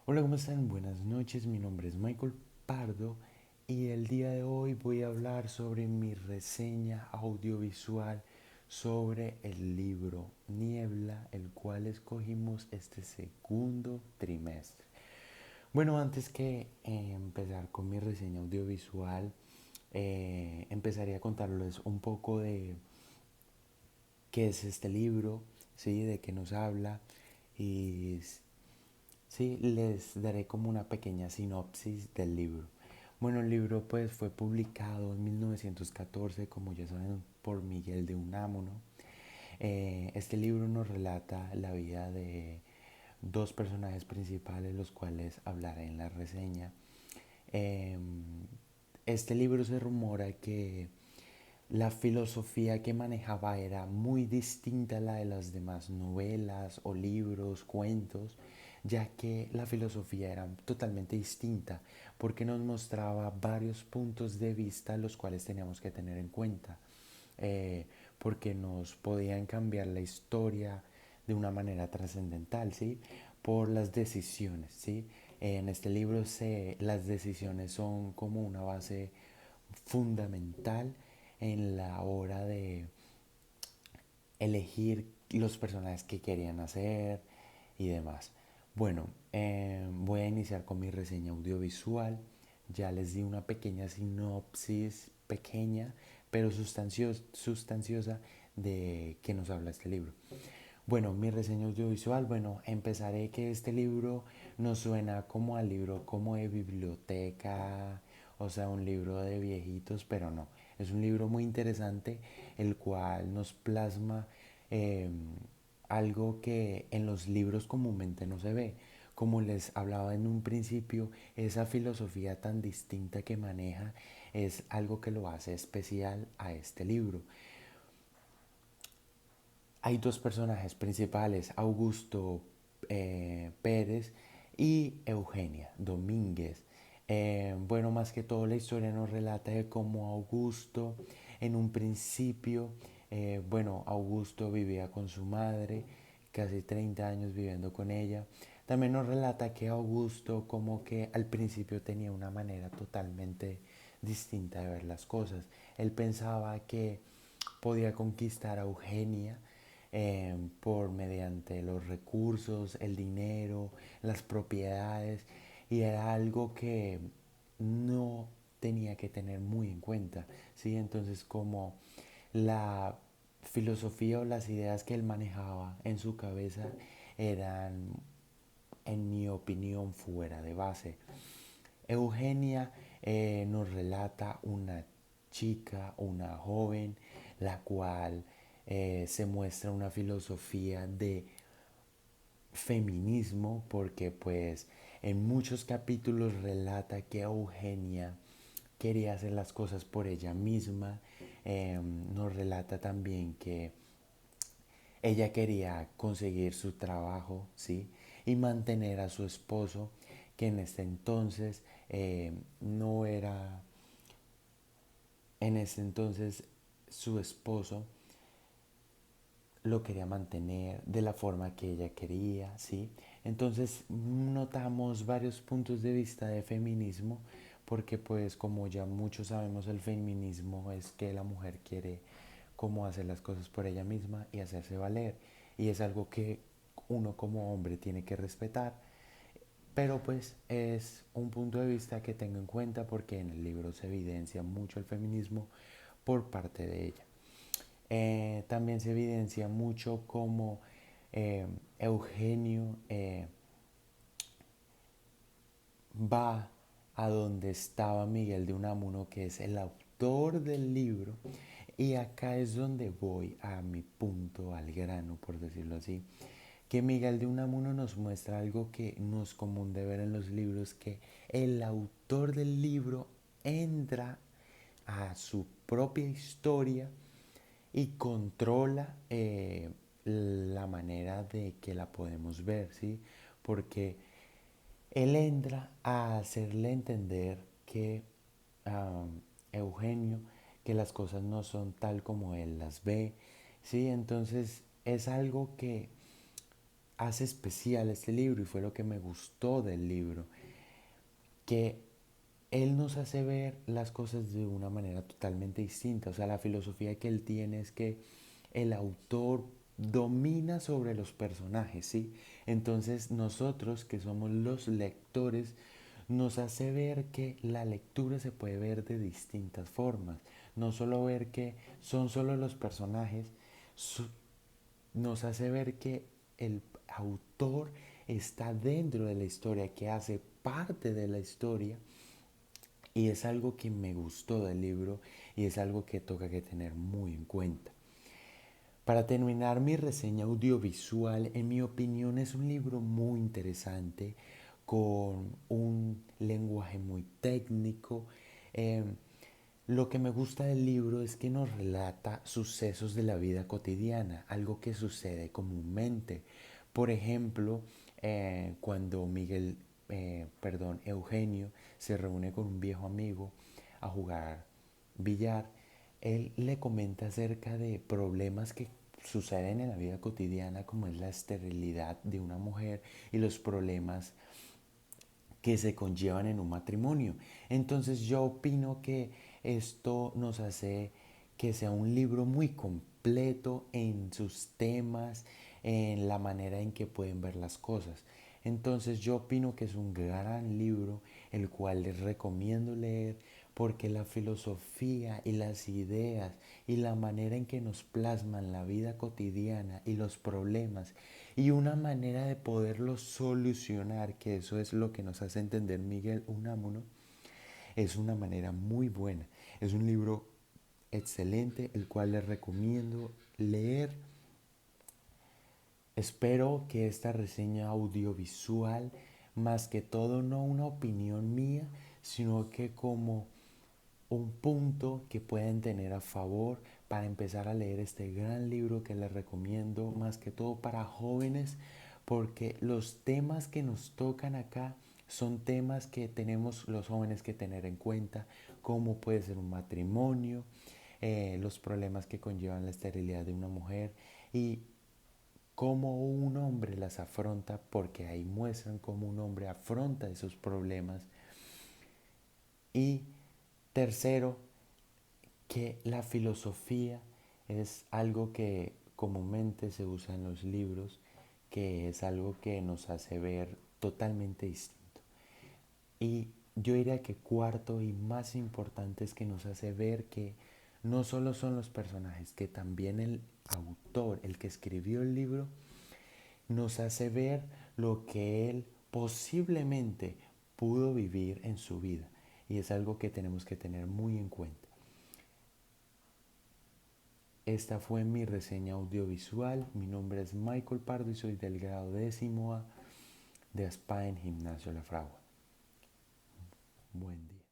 Hola, ¿cómo están? Buenas noches, mi nombre es Michael Pardo y el día de hoy voy a hablar sobre mi reseña audiovisual sobre el libro Niebla, el cual escogimos este segundo trimestre. Bueno, antes que empezar con mi reseña audiovisual, empezaría a contarles un poco de qué es este libro, ¿sí? De qué nos habla y sí, les daré como una pequeña sinopsis del libro. Bueno, el libro pues fue publicado en 1914, como ya saben, por Miguel de Unamuno. Este libro nos relata la vida de dos personajes principales, los cuales hablaré en la reseña. Eh, este libro se rumora que la filosofía que manejaba era muy distinta a la de las demás novelas o libros, cuentos, ya que la filosofía era totalmente distinta porque nos mostraba varios puntos de vista los cuales teníamos que tener en cuenta, eh, porque nos podían cambiar la historia de una manera trascendental, ¿sí? Por las decisiones, ¿sí? En este libro las decisiones son como una base fundamental en la hora de elegir los personajes que querían hacer y demás. Bueno, voy a iniciar con mi reseña audiovisual. Ya les di una pequeña sinopsis, pequeña, pero sustanciosa de qué nos habla este libro. Bueno, mi reseña audiovisual, bueno, empezaré que este libro nos suena como al libro como de biblioteca, o sea, un libro de viejitos, pero no. Es un libro muy interesante, el cual nos plasma eh, algo que en los libros comúnmente no se ve. Como les hablaba en un principio, esa filosofía tan distinta que maneja es algo que lo hace especial a este libro. Hay dos personajes principales, Augusto Pérez y Eugenia Domínguez. Bueno, más que todo la historia nos relata de cómo Augusto en un principio, bueno, Augusto vivía con su madre, casi 30 años viviendo con ella. También nos relata que Augusto como que al principio tenía una manera totalmente distinta de ver las cosas. Él pensaba que podía conquistar a Eugenia por mediante los recursos, el dinero, las propiedades, y era algo que no tenía que tener muy en cuenta, ¿sí? Entonces, como la filosofía o las ideas que él manejaba en su cabeza eran, en mi opinión, fuera de base. Eugenia nos relata una chica, una joven, la cual se muestra una filosofía de feminismo porque pues en muchos capítulos relata que Eugenia quería hacer las cosas por ella misma. Nos relata también que ella quería conseguir su trabajo, ¿sí? Y mantener a su esposo, que en este entonces no era, en ese entonces su esposo lo quería mantener de la forma que ella quería, ¿sí? Entonces notamos varios puntos de vista de feminismo, porque pues como ya muchos sabemos, el feminismo es que la mujer quiere como hacer las cosas por ella misma y hacerse valer, y es algo que uno como hombre tiene que respetar, pero pues es un punto de vista que tengo en cuenta porque en el libro se evidencia mucho el feminismo por parte de ella. También se evidencia mucho como Eugenio va a donde estaba Miguel de Unamuno, que es el autor del libro, y acá es donde voy a mi punto, al grano, por decirlo así, que Miguel de Unamuno nos muestra algo que no es común de ver en los libros, que el autor del libro entra a su propia historia y controla la manera de que la podemos ver, ¿sí? Porque él entra a hacerle entender que Eugenio, que las cosas no son tal como él las ve, ¿sí? Entonces es algo que hace especial este libro y fue lo que me gustó del libro, que él nos hace ver las cosas de una manera totalmente distinta. O sea, la filosofía que él tiene es que el autor domina sobre los personajes, ¿sí? Entonces nosotros que somos los lectores nos hace ver que la lectura se puede ver de distintas formas. No solo ver que son solo los personajes, nos hace ver que el autor está dentro de la historia, que hace parte de la historia, y es algo que me gustó del libro y es algo que toca que tener muy en cuenta. Para terminar mi reseña audiovisual, en mi opinión es un libro muy interesante, con un lenguaje muy técnico. Eh, lo que me gusta del libro es que nos relata sucesos de la vida cotidiana, algo que sucede comúnmente. Por ejemplo, cuando Eugenio se reúne con un viejo amigo a jugar billar, él le comenta acerca de problemas que suceden en la vida cotidiana, como es la esterilidad de una mujer y los problemas que se conllevan en un matrimonio. Entonces yo opino que esto nos hace que sea un libro muy completo en sus temas, en la manera en que pueden ver las cosas. Entonces yo opino que es un gran libro el cual les recomiendo leer, porque la filosofía y las ideas y la manera en que nos plasman la vida cotidiana y los problemas y una manera de poderlos solucionar, que eso es lo que nos hace entender Miguel Unamuno, es una manera muy buena. Es un libro excelente, el cual les recomiendo leer. Espero que esta reseña audiovisual, más que todo no una opinión mía, sino que como un punto que pueden tener a favor para empezar a leer este gran libro que les recomiendo, más que todo para jóvenes, porque los temas que nos tocan acá son temas que tenemos los jóvenes que tener en cuenta, como puede ser un matrimonio, los problemas que conllevan la esterilidad de una mujer y cómo un hombre las afronta, porque ahí muestran cómo un hombre afronta esos problemas. Y tercero, que la filosofía es algo que comúnmente se usa en los libros, que es algo que nos hace ver totalmente distinto. Y yo diría que cuarto y más importante es que nos hace ver que no solo son los personajes, que también el autor, el que escribió el libro, nos hace ver lo que él posiblemente pudo vivir en su vida. Y es algo que tenemos que tener muy en cuenta. Esta fue mi reseña audiovisual. Mi nombre es Michael Pardo y soy del grado 10A de ASPA en Gimnasio La Fragua. Buen día.